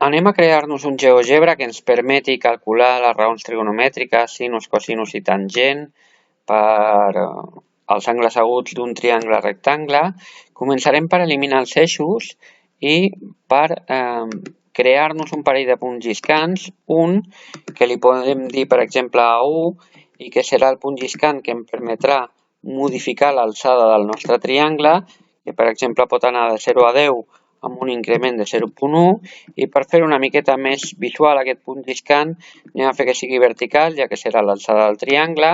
Anem a crear-nos un GeoGebra que ens permeti calcular les raons trigonomètriques, sinus, cosinus i tangent per els angles aguts d'un triangle rectangle. Començarem per eliminar els eixos i per crear-nos un parell de punts lliscants, un que li podem dir, per exemple, A1 i que serà el punt lliscant que em permetrà modificar l'alçada del nostre triangle, que per exemple pot anar de 0 a 10 amb un increment de 0,1, i per fer una miqueta més visual aquest punt lliscant anem a fer que sigui vertical, ja que serà l'alçada del triangle,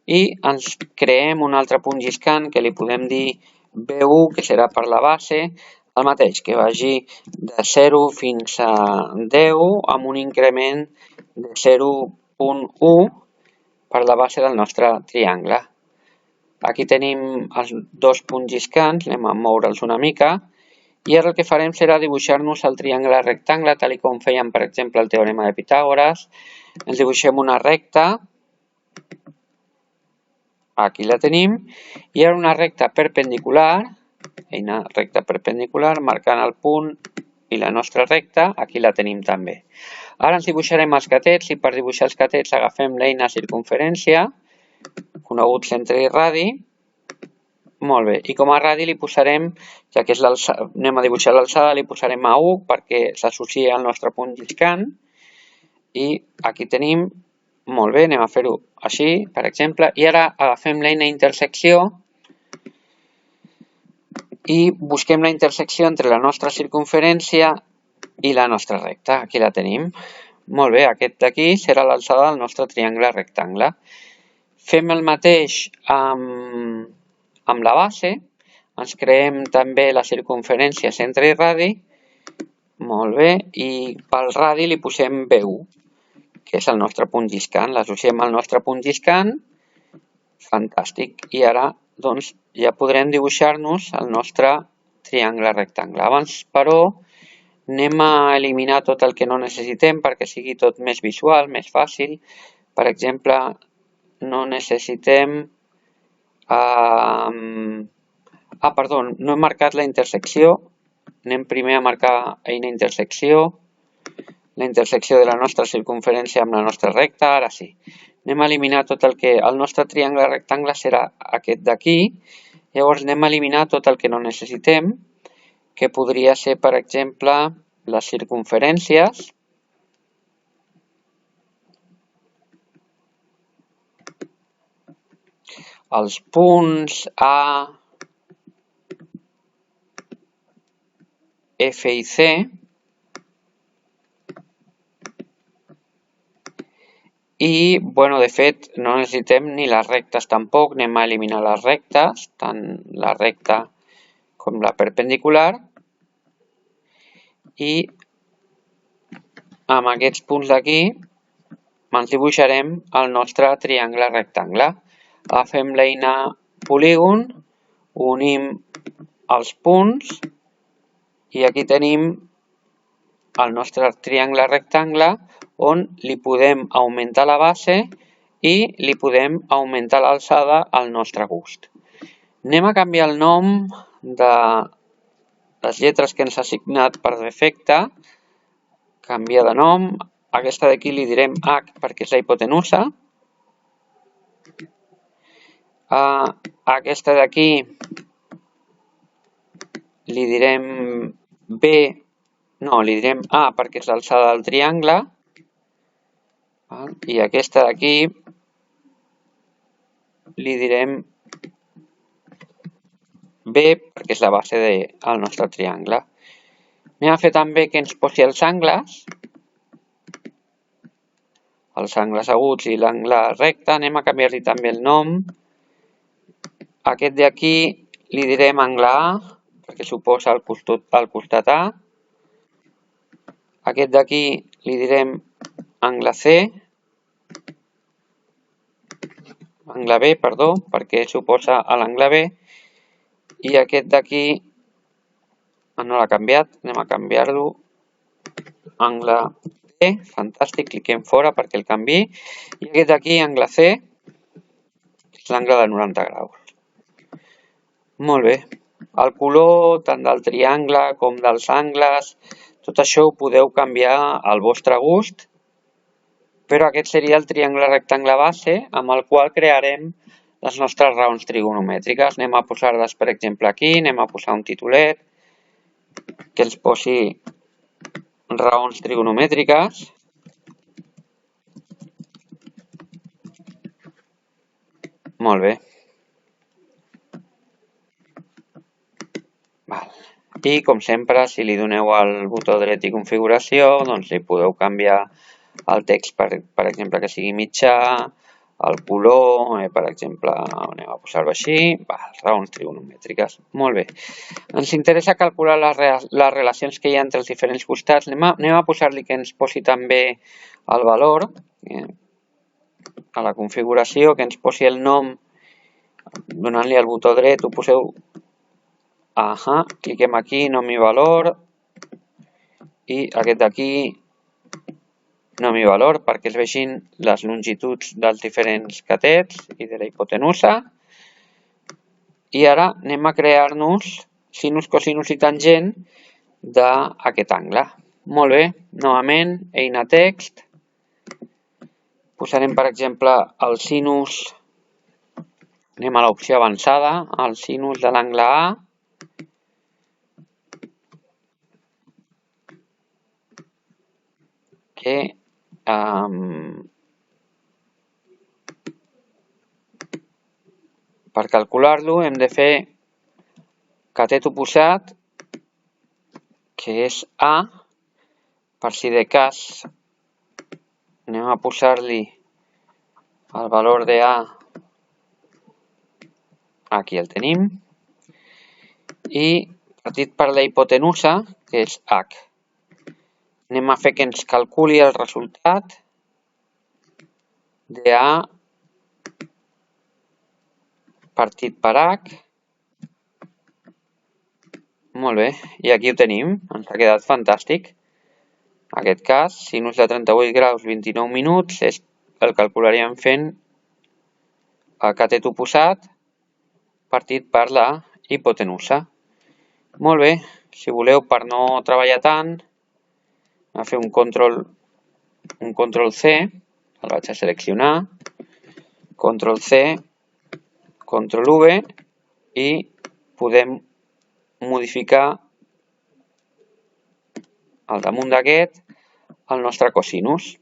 i ens creem un altre punt lliscant que li podem dir B1, que serà per la base, el mateix, que vagi de 0 fins a 10 amb un increment de 0,1 per la base del nostre triangle. Aquí tenim els dos punts lliscants, anem a moure'ls una mica, i ara el que farem serà dibuixar-nos el triangle rectangle, tal com fèiem, per exemple, el teorema de Pitàgores. Ens dibuixem una recta, aquí la tenim, i ara una recta perpendicular, eina recta perpendicular, marcant el punt i la nostra recta, aquí la tenim també. Ara ens dibuixarem els catets, i per dibuixar els catets agafem l'eina circumferència, conegut centre i radi. Molt bé, i com a radi li posarem, ja que anem a dibuixar l'alçada, li posarem A1 perquè s'associa al nostre punt lliscant. I aquí tenim, molt bé, anem a fer-ho així, per exemple. I ara agafem l'eina intersecció i busquem la intersecció entre la nostra circumferència i la nostra recta. Aquí la tenim. Molt bé, aquest d'aquí serà l'alçada del nostre triangle rectangle. Fem el mateix amb la base, ens creem també la circumferència, centre i radi, molt bé, i pel radi li posem B1, que és el nostre punt lliscant, l'associem al nostre punt lliscant, fantàstic, i ara doncs ja podrem dibuixar-nos el nostre triangle rectangle. Abans, però, anem a eliminar tot el que no necessitem perquè sigui tot més visual, més fàcil. Per exemple, no necessitem... perdó, no he marcat la intersecció. Anem primer a marcar eina intersecció, la intersecció de la nostra circumferència amb la nostra recta, ara sí. Anem a eliminar tot el que... El nostre triangle rectangle serà aquest d'aquí, llavors anem a eliminar tot el que no necessitem, que podria ser, per exemple, les circumferències, els punts A, F i C, i, bueno, de fet, no necessitem ni les rectes tampoc, anem a eliminar les rectes, tant la recta com la perpendicular, i amb aquests punts d'aquí ens dibuixarem el nostre triangle rectangle. Agafem l'eina polígon, unim els punts i aquí tenim el nostre triangle rectangle on li podem augmentar la base i li podem augmentar l'alçada al nostre gust. Anem a canviar el nom de les lletres que ens ha assignat per defecte. Canviar de nom. Aquesta d'aquí li direm H perquè és la hipotenusa. Aquesta d'aquí li direm B, no, li direm A perquè és l'alçada del triangle. I aquesta d'aquí li direm B perquè és la base del nostre triangle. Anem a fer també que ens posi els angles aguts i l'angle recte. Anem a canviar-li també el nom. Aquest d'aquí li direm angle A perquè s'oposa al costat A. Aquest d'aquí li direm angle C, angle B, perdó, perquè s'oposa a l'angle B. I aquest d'aquí no l'ha canviat, anem a canviar-lo, angle B, fantàstic, cliquem fora perquè el canviï. I aquest d'aquí, angle C, és l'angle de 90 graus. Molt bé. El color tant del triangle com dels angles, Tot això ho podeu canviar al vostre gust, però aquest seria el triangle rectangle base amb el qual crearem les nostres raons trigonomètriques. Anem a posar-les, per exemple, aquí, anem a posar un titulet que ens posi raons trigonomètriques. Molt bé. I, com sempre, si li doneu al botó dret i configuració, doncs li podeu canviar el text, per exemple, que sigui mitjà, el color, per exemple, anem a posar-ho així, raons trigonomètriques. Molt bé. Ens interessa calcular les relacions que hi ha entre els diferents costats. Anem a posar-li que ens posi també el valor, a la configuració, que ens posi el nom, donant-li al botó dret, ho poseu, cliquem aquí, nom i valor, i aquest d'aquí, nom i valor, perquè es vegin les longituds dels diferents catets i de la hipotenusa. I ara anem a crear-nos sinus, cosinus i tangent d'aquest angle. Molt bé, novament, eina text. Posarem, per exemple, el sinus, anem a l'opció avançada, el sinus de l'angle A, que per calcular-lo hem de fer catet oposat, que és A, per si de cas anem a posar-li el valor de A, aquí el tenim, i partit per la hipotenusa, que és H. Anem a fer que ens calculi el resultat de A partit per H. Molt bé, i aquí ho tenim, ens ha quedat fantàstic. En aquest cas, sinus de 38 graus 29 minuts, el calcularíem fent el catet oposat partit per la hipotenusa. Molt bé, si voleu, per no treballar tant, a fer un control C, el vaig a seleccionar, control C, control V, i podem modificar al damunt d'aquest el nostre cosinus.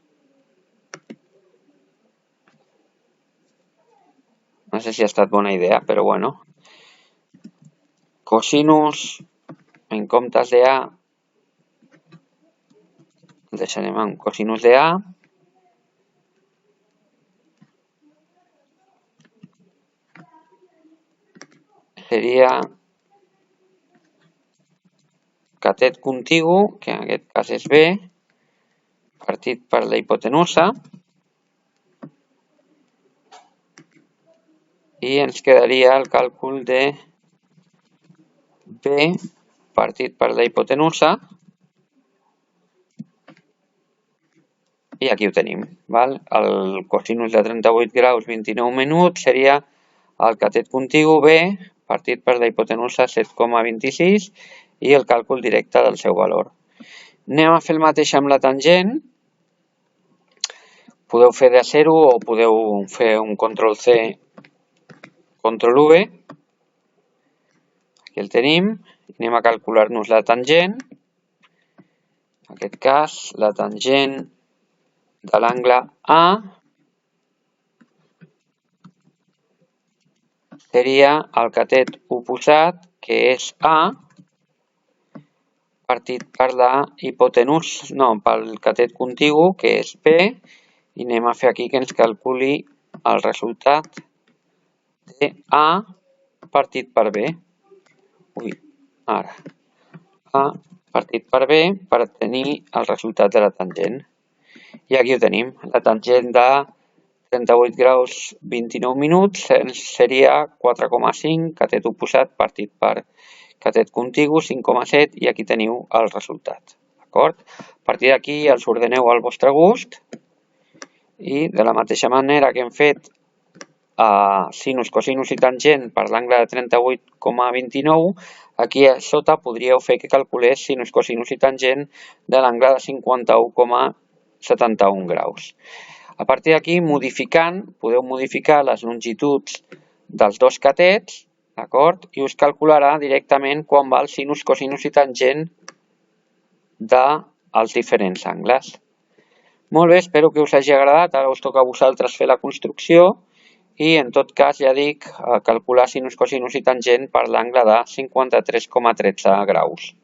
No sé si ha estat bona idea, però bueno. Cosinus, en comptes de A, el deixarem en cosinus de A. Seria catet contigu, que en aquest cas és B, partit per la hipotenusa. I ens quedaria el càlcul de B partit per la hipotenusa. I aquí ho tenim. El cosinus de 38 graus 29 minuts seria el catet contigu B partit per la hipotenusa 7,26 i el càlcul directe del seu valor. Anem a fer el mateix amb la tangent. Podeu fer de 0 o podeu fer un control C, control V. Aquí el tenim. Anem a calcular-nos la tangent. En aquest cas, la tangent de l'angle A seria el catet oposat, que és A, partit per la hipotenusa, pel catet contigu, que és B, i anem a fer aquí que ens calculi el resultat de A partit per B. A partit per B per tenir el resultat de la tangent. I aquí ho tenim. La tangent de 38 graus 29 minuts seria 4,5, catet oposat partit per catet contigu 5,7 i aquí teniu el resultat. D'acord? A partir d'aquí els ordeneu al vostre gust i de la mateixa manera que hem fet sinus, cosinus i tangent per l'angle de 38,29, aquí a sota podríeu fer que calculés sinus, cosinus i tangent de l'angle de 51,71 graus. A partir d'aquí, modificant, podeu modificar les longituds dels dos catets, d'acord? I us calcularà directament quan va el sinus, cosinus i tangent dels diferents angles. Molt bé, espero que us hagi agradat. Ara us toca a vosaltres fer la construcció i, en tot cas, ja dic, calcular sinus, cosinus i tangent per l'angle de 53,13 graus.